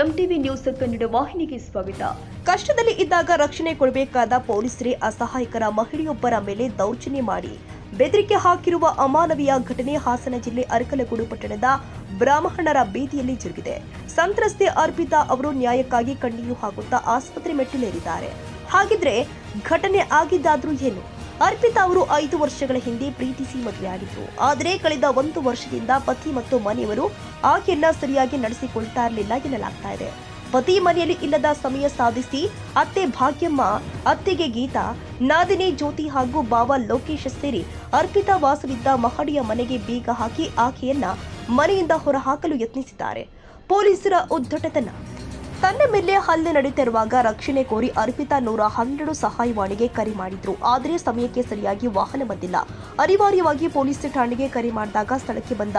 MTV news Kannada ವಾಹಿನಿಗೆ ಸ್ವಾಗತ. ಕಷ್ಟದಲ್ಲಿ ಇದ್ದಾಗ ರಕ್ಷಣೆ ಕೊಡಬೇಕಾದ ಪೊಲೀಸರೇ ಅಸಹಾಯಕರ ಮಹಿಳೆಯೊಬ್ಬರ ಮೇಲೆ ದೌರ್ಜನ್ಯ ಮಾಡಿ ಬೆದರಿಕೆ ಹಾಕಿರುವ ಅಮಾನವೀಯ ಘಟನೆ ಹಾಸನ ಜಿಲ್ಲೆ ಅರಕಲಗೂಡು ಪಟ್ಟಣದ ಬ್ರಾಹ್ಮಣರ ಬೀದಿಯಲ್ಲಿ ಜರುಗಿದೆ. ಸಂತ್ರಸ್ತೆ ಅರ್ಪಿತಾ ಅವರು ನ್ಯಾಯಕ್ಕಾಗಿ ಕಣ್ಣೀರು ಹಾಕುತ್ತಾ ಆಸ್ಪತ್ರೆ ಮೆಟ್ಟಿಲೇರಿದ್ದಾರೆ. ಹಾಗಿದ್ರೆ ಘಟನೆ ಆಗಿದ್ದಾದ್ರೂ ಏನು? ಅರ್ಪಿತಾ ಅವರು 5 ವರ್ಷಗಳ ಹಿಂದೆ ಪ್ರೀತಿಸಿ ಮದುವೆಯಾಗಿದ್ರು. ಆದರೆ ಕಳೆದ 1 ವರ್ಷದಿಂದ ಪತಿ ಮತ್ತು ಮನೆಯವರು ಆಕೆಯನ್ನ ಸರಿಯಾಗಿ ನಡೆಸಿಕೊಳ್ತಾ ಇರಲಿಲ್ಲ ಎನ್ನಲಾಗ್ತಾ ಇದೆ. ಪತಿ ಮನೆಯಲ್ಲಿ ಇಲ್ಲದ ಸಮಯ ಸಾಧಿಸಿ ಅತ್ತೆ ಭಾಗ್ಯಮ್ಮ, ಅತ್ತೆಗೆ ಗೀತಾ, ನಾದಿನಿ ಜ್ಯೋತಿ ಹಾಗೂ ಬಾವ ಲೋಕೇಶ್ ಸೇರಿ ಅರ್ಪಿತಾ ವಾಸವಿದ್ದ ಮಹಡಿಯ ಮನೆಗೆ ಬೀಗ ಹಾಕಿ ಆಕೆಯನ್ನ ಮನೆಯಿಂದ ಹೊರಹಾಕಲು ಯತ್ನಿಸಿದ್ದಾರೆ. ಪೊಲೀಸರ ಉದ್ದಟತನ. ತನ್ನ ಮೇಲೆ ಹಲ್ಲೆ ನಡೆಯುತ್ತಿರುವಾಗ ರಕ್ಷಣೆ ಕೋರಿ ಅರ್ಪಿತಾ 112 ಸಹಾಯವಾಣಿಗೆ ಕರೆ ಮಾಡಿದ್ರು. ಆದರೆ ಸಮಯಕ್ಕೆ ಸರಿಯಾಗಿ ವಾಹನ ಬಂದಿಲ್ಲ. ಅನಿವಾರ್ಯವಾಗಿ ಪೊಲೀಸ್ ಠಾಣೆಗೆ ಕರೆ ಮಾಡಿದಾಗ ಸ್ಥಳಕ್ಕೆ ಬಂದ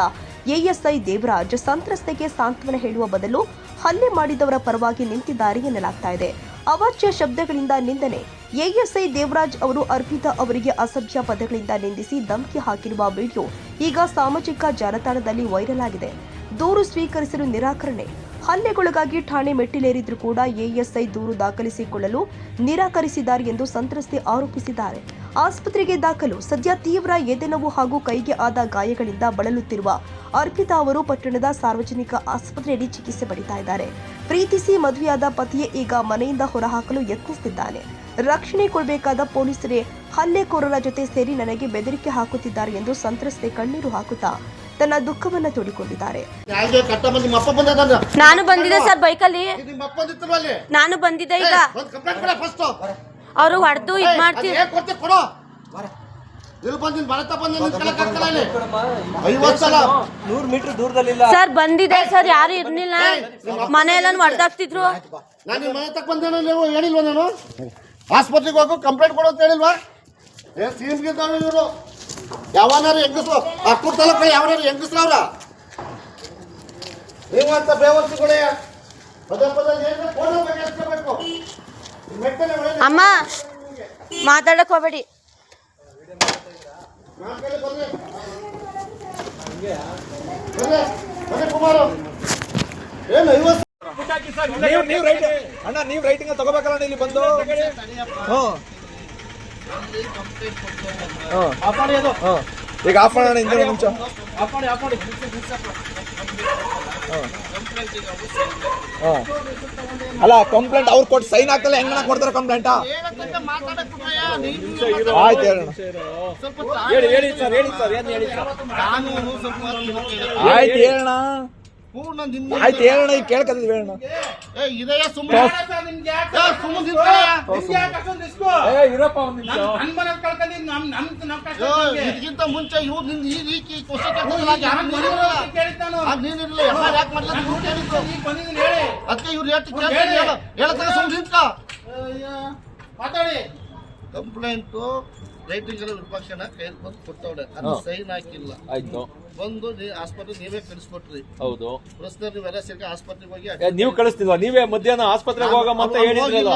ಎಎಸ್ಐ ದೇವರಾಜ್ ಸಂತ್ರಸ್ತೆಗೆ ಸಾಂತ್ವನ ಹೇಳುವ ಬದಲು ಹಲ್ಲೆ ಮಾಡಿದವರ ಪರವಾಗಿ ನಿಂತಿದ್ದಾರೆ ಎನ್ನಲಾಗ್ತಾ ಇದೆ. ಅವಾಚ್ಯ ಶಬ್ದಗಳಿಂದ ನಿಂದನೆ. ಎಎಸ್ಐ ದೇವರಾಜ್ ಅವರು ಅರ್ಪಿತಾ ಅವರಿಗೆ ಅಸಭ್ಯ ಪದಗಳಿಂದ ನಿಂದಿಸಿ ಧಮಕಿ ಹಾಕಿರುವ ವಿಡಿಯೋ ಈಗ ಸಾಮಾಜಿಕ ಜಾಲತಾಣದಲ್ಲಿ ವೈರಲ್ ಆಗಿದೆ. ದೂರು ಸ್ವೀಕರಿಸಲು ನಿರಾಕರಣೆ. ಹಲ್ಲೆಗೊಳಗಾಗಿ ಠಾಣೆ ಮೆಟ್ಟಿಲೇರಿದ್ರೂ ಕೂಡ ಎಎಸ್ಐ ದೂರು ದಾಖಲಿಸಿಕೊಳ್ಳಲು ನಿರಾಕರಿಸಿದ್ದಾರೆ ಎಂದು ಸಂತ್ರಸ್ತೆ ಆರೋಪಿಸಿದ್ದಾರೆ. ಆಸ್ಪತ್ರೆಗೆ ದಾಖಲು. ಸದ್ಯ ತೀವ್ರ ಎದೆನೋವು ಹಾಗೂ ಕೈಗೆ ಆದ ಗಾಯಗಳಿಂದ ಬಳಲುತ್ತಿರುವ ಅರ್ಪಿತಾ ಅವರು ಪಟ್ಟಣದ ಸಾರ್ವಜನಿಕ ಆಸ್ಪತ್ರೆಯಲ್ಲಿ ಚಿಕಿತ್ಸೆ ಪಡಿತಾ ಇದ್ದಾರೆ. ಪ್ರೀತಿಸಿ ಮದುವೆಯಾದ ಪತಿಯೇ ಈಗ ಮನೆಯಿಂದ ಹೊರಹಾಕಲು ಯತ್ನಿಸುತ್ತಿದ್ದಾನೆ. ರಕ್ಷಣೆ ಕೊಡಬೇಕಾದ ಪೊಲೀಸರೇ ಹಲ್ಲೆಕೋರರ ಜೊತೆ ಸೇರಿ ನನಗೆ ಬೆದರಿಕೆ ಹಾಕುತ್ತಿದ್ದಾರೆ ಎಂದು ಸಂತ್ರಸ್ತೆ ಕಣ್ಣೀರು ಹಾಕುತ್ತಾ ತನ್ನ ದುಃಖವನ್ನ ತೋಡಿಕೊಂಡಿದ್ದಾರೆ. ನಾನು ಬಂದಿದ್ದೆ ಸರ್ ಬೈಕಲ್ಲಿ. ನಾನು ಬಂದಿದ್ದೆ. ಈಗ ಅವರು ಹೊಡೆದು ಇದು ಮಾಡ್ತೀವಿ ಸರ್. ಬಂದಿದೆ ಸರ್, ಯಾರು ಇರ್ಲಿಲ್ಲ ಮನೆಯೆಲ್ಲ ಹೊಡೆದಾಕ್ತಿದ್ರು. ಆಸ್ಪತ್ರೆಗೆ ಹೋಗು ಕಂಪ್ಲೇಂಟ್ ಕೊಡು ಅಂತ ಹೇಳಿಲ್ವಾ? ಇವರು ಯಾವನಾರು ಹೆಂಗಸ್ರು ಅಕ್ಕೂರ್ ತಾಲೂಕು ಯಾವನಾರು ಹೆಂಗಸ್ರು ಅವ್ರ ನೀವಂತ ಬೇವರ್ಸಿಗಳೇ ಪದೇ ಪದೇ ಅಮ್ಮ ಮಾತಾಡಕ್ ಹೋಗ್ಬೇಡಿ. ಕುಮಾರ್ ಏನು 50 ನೀವು ರೈಟಿಂಗ್ ತಗೋಬೇಕಲ್ಲ ಇಲ್ಲಿ ಬಂದು. ಈಗ ಆಫ್ ಮಾಡೋಣ, ಹಿಂದೆ ಒಂದು ನಿಮಿಷ. ಅಲ್ಲ ಕಂಪ್ಲೇಂಟ್ ಅವ್ರು ಕೊಟ್ಟು ಸೈನ್ ಆಗ್ತಲ್ಲ, ಹೆಂಗ್ ಕೊಡ್ತಾರೆ ಕಂಪ್ಲೇಂಟ್? ಆಯ್ತು ಹೇಳೋಣ. ಆಯ್ತು ಹೇಳೋಣ. ಆಯ್ತು ಹೇಳೋಣ. ಈಗ ಕೇಳ್ಕತ್ತಿದ್ವಿ ಹೇಳೋಣ. ಇದಕ್ಕಿಂತ ಮುಂಚೆ ಅದಕ್ಕೆ ಇವ್ರು ಮಾತಾಡಿ. ಕಂಪ್ಲೇಂಟು ರೈಟಿಂಗ್ ಎಲ್ಲ ವಿಪಕ್ಷನ ಕೈ ಬಂದು ಕೊಟ್ಟವ್ರೆ, ಅದು ಸೈನ್ ಹಾಕಿಲ್ಲ. ಆಯ್ತು ಬಂದು ಆಸ್ಪತ್ರೆ ನೀವೇ ಕಳಿಸ್ಕೊಟ್ರಿ. ಹೌದು ಪ್ರಶ್ನೆ ನೀವೆಲ್ಲ ಸೇರಿ ಆಸ್ಪತ್ರೆಗೆ ಹೋಗಿ ನೀವು ಕಳಿಸ್ತಿಲ್ವಾ? ನೀವೇ ಮಧ್ಯಾಹ್ನ ಆಸ್ಪತ್ರೆಗೆ ಹೋಗಮಂತ ಹೇಳಿದ್ರಲ್ಲ.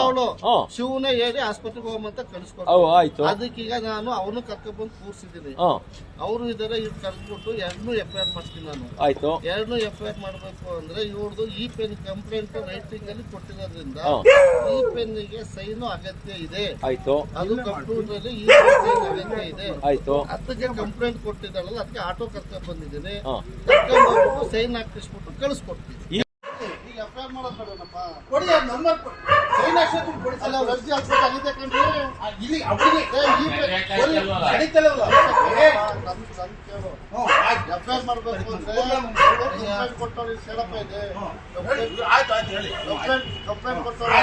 ಶಿವನೇ ಹೇಳಿ ಆಸ್ಪತ್ರೆಗೆ ಹೋಗಮಂತ ಕಳಿಸ್ಕೊಟ್ರು. ಆಯ್ತು. ಅದಕ್ಕೀಗ ನಾನು ಅವನು ಕರ್ಕೊಂಡ್ ಬಂದು ಕೂರ್ಸಿದ್ದೀನಿ. ಅವರು ಇದರ ಇವ್ರು ಕರೆದ್ಬಿಟ್ಟು 2 FIR ಮಾಡ್ತೀನಿ ನಾನು. ಆಯ್ತು. 2 FIR ಮಾಡ್ಬೇಕು ಅಂದ್ರೆ ಇವ್ರದ್ದು ಈ ಪೆನ್ ಕಂಪ್ಲೇಂಟ್ ರೈಟಿಂಗ್ ಅಲ್ಲಿ ಕೊಟ್ಟಿರೋದ್ರಿಂದ ಈ ಪೆನ್ನಿಗೆ ಸೈನು ಅಗತ್ಯ ಇದೆ. ಆಯ್ತು. ಅದು ಕಂಪ್ಯೂಟರ್ ಅಲ್ಲಿ ಈ ಸೈನ್ ಅಗತ್ಯ ಇದೆ. ಆಯ್ತು. ಅದಕ್ಕೆ ಕಂಪ್ಲೇಂಟ್ ಕೊಟ್ಟಿದ್ದಾರಲ್ಲ, ಅದಕ್ಕೆ ಆಟೋ ಕರ್ಕೊಂಡ್ ಬಂದಿದ್ದೀನಿ. ಕರ್ಕೊಂಡ್ ಹೋಗ್ಬಿಟ್ಟು ಸೈನ್ ಹಾಕಿಸ್ಬಿಟ್ಟು ಕಳಿಸ್ಕೊಡ್ತೀನಿ. FIR ಮಾಡೋದ್ ಬೇಡನಪ್ಪ, ಕೊಡಿ ನಂಬರ್ ಸೈನ್ ಹಾಕ್ಸೋದು ಕೊಡಿ. ಅಲ್ಲ ಅರ್ಜಿ ಹಾಕ್ಸ್ಬೇಕು ಆಗಿದೆ ಕಣ್ರಿ. ಇಲ್ಲಿ ಅವರಿಗೆ FIR ಮಾಡ್ಬೇಕು ಅಂದ್ರೆ ಕೊಟ್ಟವ್ರಿಗೆ ಸೇಡಪ್ಪ ಇದೆ. ಕಂಪ್ಲೇಂಟ್ ಕೊಟ್ಟವ್ರೆ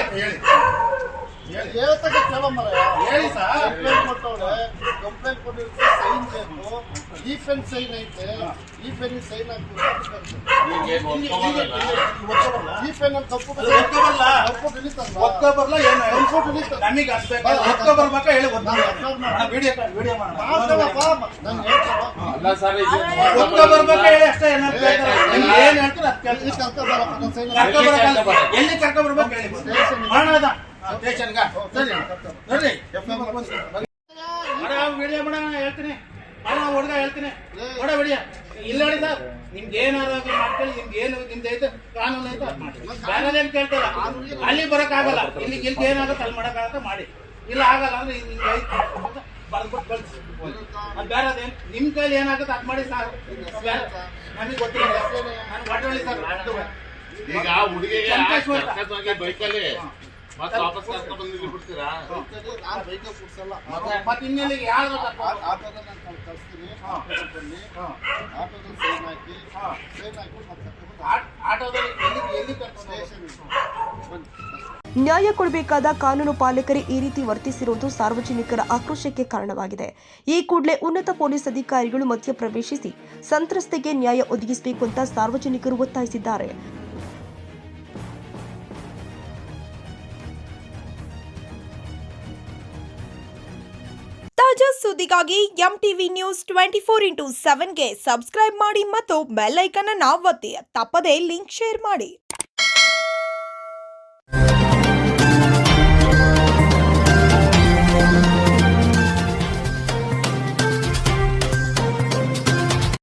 ಹೇಳ್ತಕ್ಕ ಕೇಳೋ ಮರ ಹೇಳಿ ಸರ್. ಕಂಪ್ಲೇಂಟ್ ಕೊಟ್ಟವ್ರೆ, ಕಂಪ್ಲೇಂಟ್ ಕೊಟ್ಟಿರ್ತೀವಿ, ಸೈನ್ ಬೇಕು. ಈ ಪೆನ್ ಸೈನ್ ಐತೆ, ಈ ಪೆನ್ ಸೈನ್ ಹಾಕ್ಬೇಕು. ಈ ಪೆನ್ ಅಲ್ಲಿ ತಪ್ಪು ಎಲ್ಲಿ ಕರ್ಕೊಂಡ್ಬರ್ಬೇಕು ಹೇಳಿ. ವಿಡಿಯೋ ಮಾಡೋಣ ಹೇಳ್ತೀನಿ. ಹುಡುಗ ಹೇಳ್ತೀನಿ. ಇಲ್ಲ ನೋಡಿ ಸರ್, ನಿಮ್ ನಿಮ್ಗೆ ಏನಾದ್ರು ಮಾಡ್ಕೊಳ್ಳಿ, ನಿಮ್ಗೆ ಏನು ನಿಮ್ದು ಐತೆ ಕಾನೂನು ಐತೆ ಅದು ಮಾಡಿ. ಬೇರೆದೇನು ಕೇಳ್ತಾರ, ಅಲ್ಲಿ ಬರೋಕ್ಕಾಗಲ್ಲ, ಇಲ್ಲಿ ಏನಾಗುತ್ತೆ ಅಲ್ಲಿ ಮಾಡೋಕ್ಕಾಗತ್ತೆ ಮಾಡಿ, ಇಲ್ಲ ಆಗಲ್ಲ ಅಂದ್ರೆ ಹಿಂಗೆ ಐತೆ ಬರ್ಬಿಟ್ಟು ಕಳಿಸಿ. ಅದು ಬೇರೆದೇನು ನಿಮ್ಮ ಕೈಲಿ ಏನಾಗುತ್ತೆ ಅದು ಮಾಡಿ ಸಾಕು. ನಮಗೆ ಗೊತ್ತಿಲ್ಲ, ನಾನು ಒಟ್ಟೊಳ್ಳಿ ಸರ್. ಈಗ ಹುಡುಗಿಗೆ ಬೈಕಲ್ಲಿ ಮತ್ತೆ ವಾಪಸ್ ಕರ್ಕೊಂಡು ಬಂದು ಬಿಡ್ತೀರಾ? ನಾನು ಬೈಕ್ ಕೂರ್ಸಲ್ಲ, ಮತ್ತೆ ಇನ್ನೆಲ್ಲಿ ಯಾರು ಆಟೋದಲ್ಲಿ ನಾನು ಕಳಿಸ್ತೀನಿ, ಆಟೋದಲ್ಲಿ ಸೈನ್ ಹಾಕಿ ಆಟೋದಲ್ಲಿ ಎಲ್ಲಿ ಸ್ಟೇಷನ್ ನ್ಯಾಯ ಕೊಡಬೇಕಾದ ಕಾನೂನು ಪಾಲಕರೇ ಈ ರೀತಿ ವರ್ತಿಸಿರುವುದು ಸಾರ್ವಜನಿಕರ ಆಕ್ರೋಶಕ್ಕೆ ಕಾರಣವಾಗಿದೆ. ಈ ಕೂಡಲೇ ಉನ್ನತ ಪೊಲೀಸ್ ಅಧಿಕಾರಿಗಳು ಮಧ್ಯಪ್ರವೇಶಿಸಿ ಸಂತ್ರಸ್ತೆಗೆ ನ್ಯಾಯ ಒದಗಿಸಬೇಕು ಅಂತ ಸಾರ್ವಜನಿಕರು ಒತ್ತಾಯಿಸಿದ್ದಾರೆ. ತಾಜಾ ಸುದ್ದಿಗಾಗಿ MTV ನ್ಯೂಸ್ 24/7ಗೆ ಸಬ್ಸ್ಕ್ರೈಬ್ ಮಾಡಿ ಮತ್ತು ಬೆಲ್ ಐಕಾನ್ ಅನ್ನು ಒತ್ತಿ. ತಪ್ಪದೇ ಲಿಂಕ್ ಶೇರ್ ಮಾಡಿ.